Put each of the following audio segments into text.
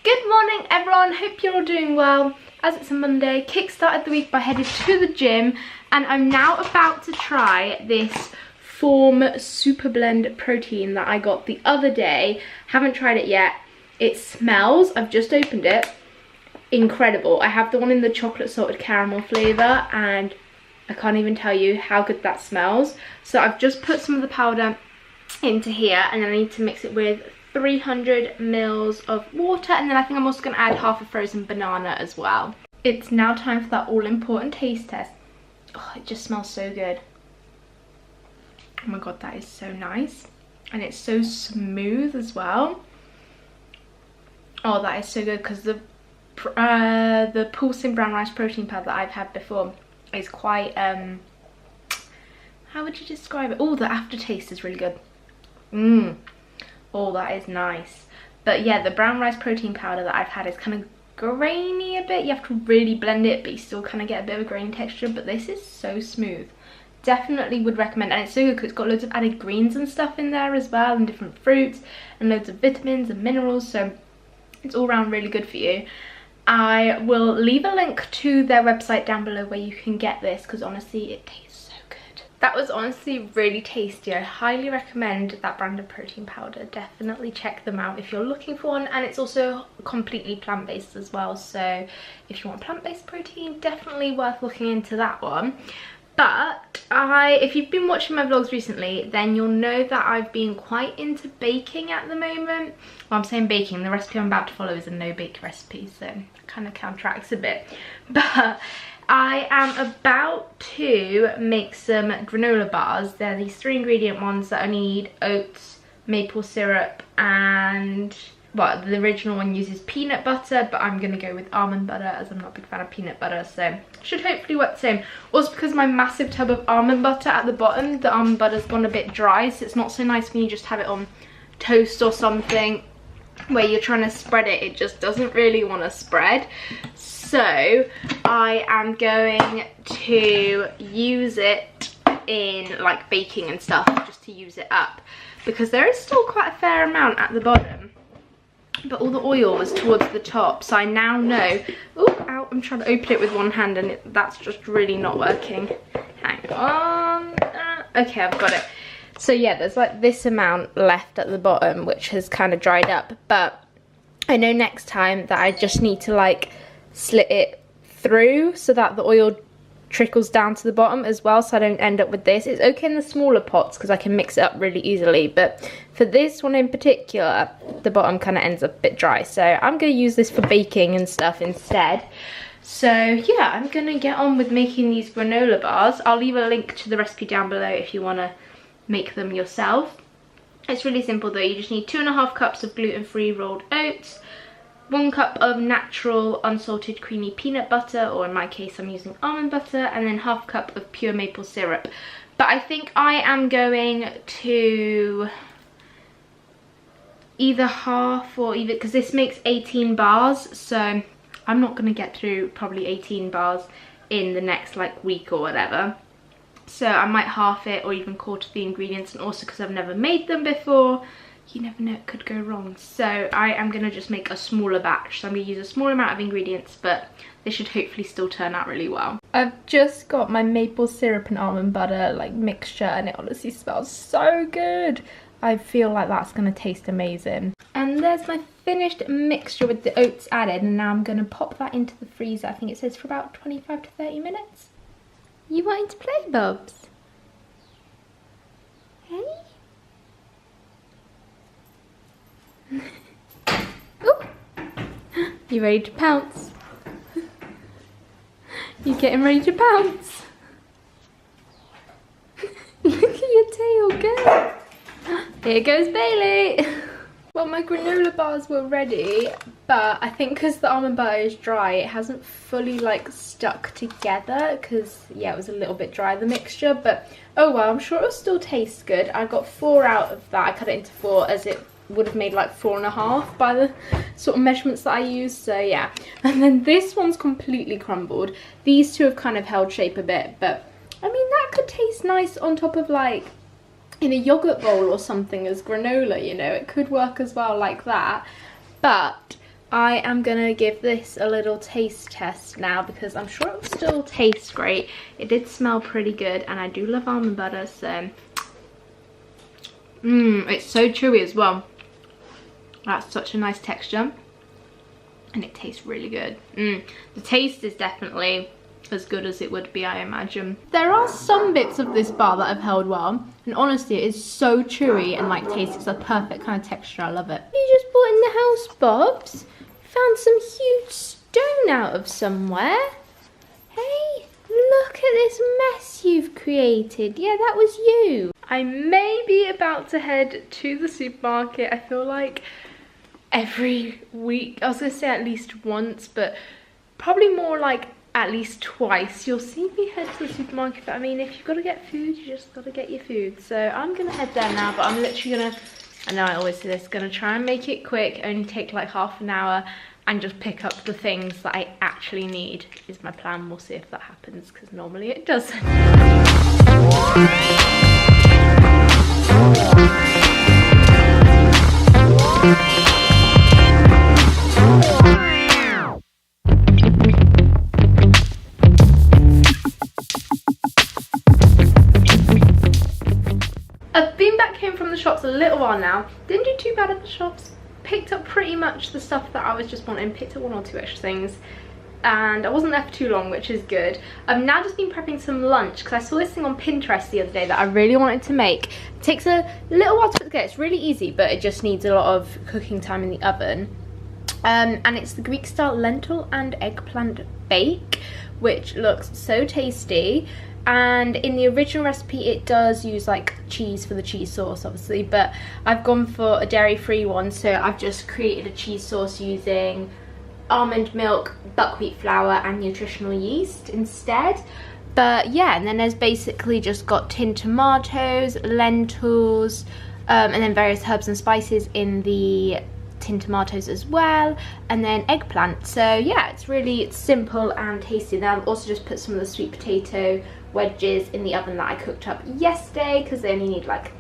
Good morning everyone, hope you're all doing well. As it's a Monday, kick-started the week by headed to the gym, and I'm now about to try this Form Super Blend protein that I got the other day. Haven't tried it yet. It smells, I've just opened it, incredible. I have the one in the chocolate salted caramel flavour and I can't even tell you how good that smells. So I've just put some of the powder into here and then I need to mix it with 300 mils of water, and then I think I'm also going to add half a frozen banana as well. It's now time for that all-important taste test. Oh, it just smells so good. Oh my god, that is so nice. And it's so smooth as well. Oh, that is so good, because the pulsing brown rice protein powder that I've had before is quite, how would you describe it? Oh, the aftertaste is really good. Oh, that is nice. But yeah, the brown rice protein powder that I've had is kind of grainy a bit. You have to really blend it, but you still kind of get a bit of a grainy texture. But this is so smooth. Definitely would recommend. And it's so good because it's got loads of added greens and stuff in there as well, and different fruits and loads of vitamins and minerals. So it's all around really good for you. I will leave a link to their website down below where you can get this, because honestly it tastes so good. That was honestly really tasty. I highly recommend that brand of protein powder. Definitely check them out if you're looking for one, and it's also completely plant-based as well, so if you want plant-based protein, definitely worth looking into that one. But if you've been watching my vlogs recently, then you'll know that I've been quite into baking at the moment. Well, I'm saying baking, the recipe I'm about to follow is a no-bake recipe, so it kind of counteracts a bit. But I am about to make some granola bars. They're these 3-ingredient ones that I need oats, maple syrup, and, well, the original one uses peanut butter, but I'm going to go with almond butter as I'm not a big fan of peanut butter, so should hopefully work the same. Also, because my massive tub of almond butter at the bottom, the almond butter's gone a bit dry, so it's not so nice when you just have it on toast or something where you're trying to spread it. It just doesn't really want to spread. So I am going to use it in like baking and stuff, just to use it up, because there is still quite a fair amount at the bottom, but all the oil was towards the top. So I now know, oh, ow, I'm trying to open it with one hand and that's just really not working. Hang on. Okay, I've got it. So yeah, there's like this amount left at the bottom, which has kind of dried up, but I know next time that I just need to like slit it through so that the oil trickles down to the bottom as well, so I don't end up with this. It's okay in the smaller pots because I can mix it up really easily, but for this one in particular, the bottom kind of ends up a bit dry, so I'm going to use this for baking and stuff instead. So yeah, I'm going to get on with making these granola bars. I'll leave a link to the recipe down below if you want to make them yourself. It's really simple though. You just need 2.5 cups of gluten-free rolled oats, 1 cup of natural unsalted creamy peanut butter, or in my case I'm using almond butter, and then ½ cup of pure maple syrup. But I think I am going to either half or even, because this makes 18 bars, so I'm not going to get through probably 18 bars in the next like week or whatever. So I might half it or even quarter the ingredients, and also because I've never made them before, you never know, it could go wrong. So I am going to just make a smaller batch. So I'm going to use a small amount of ingredients, but they should hopefully still turn out really well. I've just got my maple syrup and almond butter like mixture, and it honestly smells so good. I feel like that's going to taste amazing. And there's my finished mixture with the oats added, and now I'm going to pop that into the freezer. I think it says for about 25 to 30 minutes. You wanting to play, Bubs? Hey? Ooh. You ready to pounce? You getting ready to pounce? Look at your tail, go! Here goes Bailey! Well, my granola bars were ready, but I think because the almond butter is dry, it hasn't fully like stuck together, because yeah, it was a little bit dry, the mixture, but oh well, I'm sure it'll still taste good. I got 4 out of that. I cut it into 4 as it would have made like 4.5 by the sort of measurements that I used, so yeah. And then this one's completely crumbled. These two have kind of held shape a bit, but I mean, that could taste nice on top of like in a yogurt bowl or something as granola, you know. It could work as well like that. But I am gonna give this a little taste test now because I'm sure it will still taste great. It did smell pretty good and I do love almond butter, so it's so chewy as well. That's such a nice texture and it tastes really good. The taste is definitely as good as it would be, I imagine. There are some bits of this bar that have held well, and honestly it is so chewy and like tastes, it's a perfect kind of texture. I love it. You just bought in the house, Bobs? Found some huge stone out of somewhere. Hey, look at this mess you've created. Yeah, that was you. I may be about to head to the supermarket. I feel like every week, I was gonna say at least once, but probably more like at least twice you'll see me head to the supermarket. But I mean, if you've got to get food, you just got to get your food. So I'm gonna head there now, but I'm literally gonna, I know I always say this, gonna try and make it quick, only take like half an hour, and just pick up the things that I actually need is my plan. We'll see if that happens because normally it doesn't. I've been back home from the shops a little while now. Didn't do too bad at the shops. Picked up pretty much the stuff that I was just wanting. Picked up one or two extra things. And I wasn't there for too long, which is good. I've now just been prepping some lunch because I saw this thing on Pinterest the other day that I really wanted to make. It takes a little while to put together. It's really easy, but it just needs a lot of cooking time in the oven. And it's the Greek style lentil and eggplant bake, which looks so tasty. And in the original recipe it does use like cheese for the cheese sauce obviously, but I've gone for a dairy-free one, so I've just created a cheese sauce using almond milk, buckwheat flour and nutritional yeast instead. But yeah, and then there's basically just got tinned tomatoes, lentils, and then various herbs and spices in the tinned tomatoes as well, and then eggplant. So yeah, it's simple and tasty. Then I've also just put some of the sweet potato wedges in the oven that I cooked up yesterday because they only need like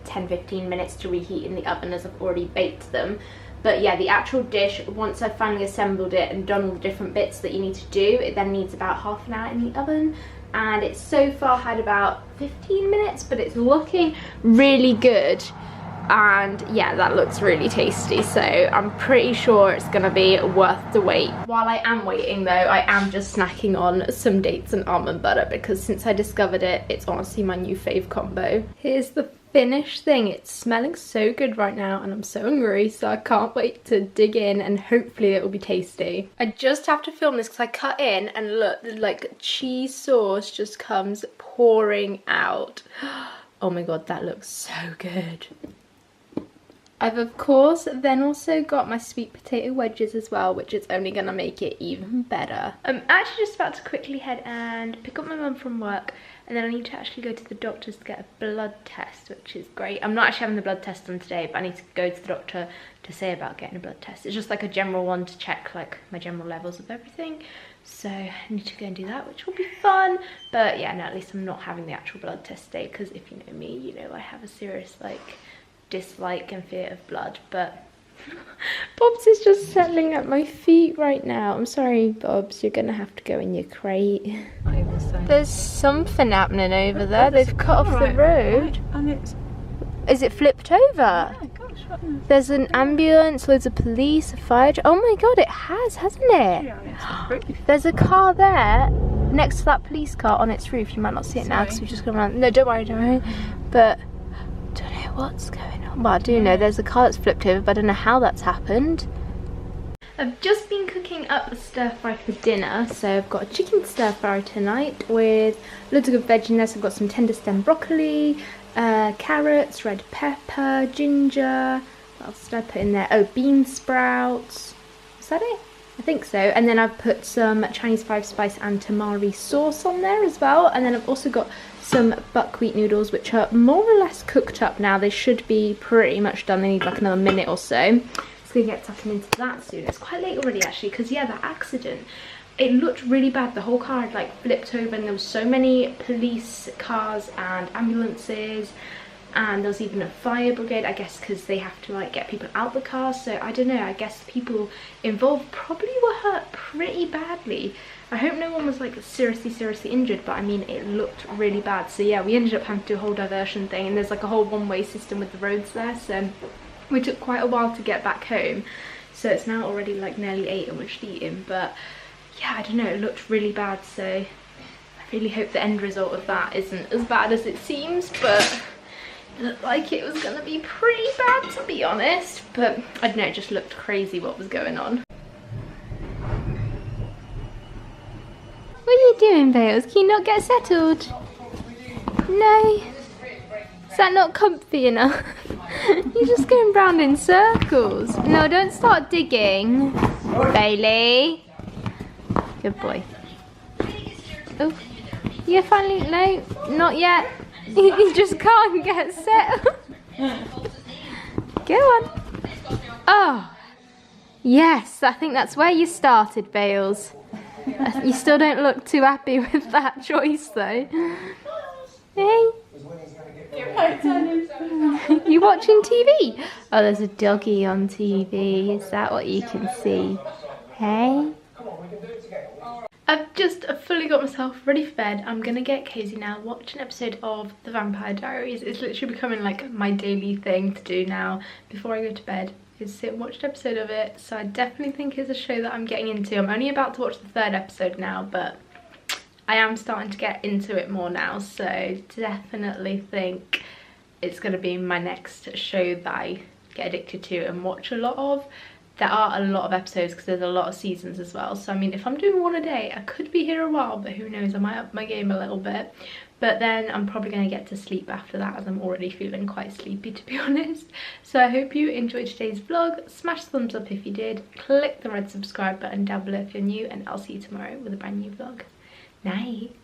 10-15 minutes to reheat in the oven as I've already baked them. But yeah, the actual dish, once I've finally assembled it and done all the different bits that you need to do, it then needs about half an hour in the oven. And it's so far had about 15 minutes, but it's looking really good. And yeah, that looks really tasty, so I'm pretty sure it's gonna be worth the wait. While I am waiting though, I am just snacking on some dates and almond butter because since I discovered it, it's honestly my new fave combo. Here's the finished thing. It's smelling so good right now and I'm so hungry, so I can't wait to dig in and hopefully it will be tasty. I just have to film this because I cut in and look, like cheese sauce just comes pouring out. Oh my god, that looks so good. I've of course then also got my sweet potato wedges as well, which is only gonna make it even better. I'm actually just about to quickly head and pick up my mum from work, and then I need to actually go to the doctor's to get a blood test, which is great. I'm not actually having the blood test done today, but I need to go to the doctor to say about getting a blood test. It's just like a general one to check like my general levels of everything. So I need to go and do that, which will be fun. But yeah, no, at least I'm not having the actual blood test today, because if you know me, you know I have a serious like dislike and fear of blood. But Bobs is just settling at my feet right now. I'm sorry, Bobs, you're gonna have to go in your crate. There's something happening over there. They've cut off the road. And it's... Is it flipped over? Yeah, gosh. There's an ambulance, loads of police, a fire. Oh my god, it has, hasn't it? Yeah, there's a car there next to that police car on its roof. You might not see it now because we've just gone around. No, don't worry, don't worry. But I don't know what's going on. Well, I do know there's a car that's flipped over, but I don't know how that's happened. I've just been cooking up the stir fry for dinner, so I've got a chicken stir fry tonight with loads of good veg in there. So I've got some tender stem broccoli, carrots, red pepper, ginger. What else did I put in there? Oh, bean sprouts. Is that it? I think so. And then I've put some Chinese 5-spice and tamari sauce on there as well. And then I've also got some buckwheat noodles, which are more or less cooked up now. They should be pretty much done. They need like another minute or so. Just gonna get tucking into that soon. It's quite late already actually, because yeah, that accident, it looked really bad. The whole car had like flipped over and there was so many police cars and ambulances and there was even a fire brigade, I guess, because they have to like get people out the car. So I don't know, I guess people involved probably were hurt pretty badly. I hope no one was like seriously injured, but I mean it looked really bad. So yeah, we ended up having to do a whole diversion thing, and there's like a whole one-way system with the roads there, so we took quite a while to get back home. So it's now already like nearly 8 and we're just eating, but yeah, I don't know, it looked really bad. So I really hope the end result of that isn't as bad as it seems, but it looked like it was gonna be pretty bad, to be honest. But I don't know, it just looked crazy what was going on. What are you doing, Vales? Can you not get settled? No? Is that not comfy enough? You're just going round in circles. No, don't start digging. Bailey. Good boy. Oh, you finally, no, not yet. You just can't get settled. Go on. Oh, yes, I think that's where you started, Vales. You still don't look too happy with that choice though. Hey? You watching TV? Oh, there's a doggy on TV. Is that what you can see? Hey? I've just fully got myself ready for bed. I'm gonna get cozy now, watch an episode of The Vampire Diaries. It's literally becoming like my daily thing to do now before I go to bed, is sit and watch an episode of it. So I definitely think it's a show that I'm getting into. I'm only about to watch the 3rd episode now, but I am starting to get into it more now, so definitely think it's going to be my next show that I get addicted to and watch a lot of. There are a lot of episodes because there's a lot of seasons as well, so I mean if I'm doing one a day I could be here a while, but who knows, I might up my game a little bit. But then I'm probably going to get to sleep after that, as I'm already feeling quite sleepy, to be honest. So I hope you enjoyed today's vlog. Smash the thumbs up if you did, click the red subscribe button down below if you're new, and I'll see you tomorrow with a brand new vlog. Night.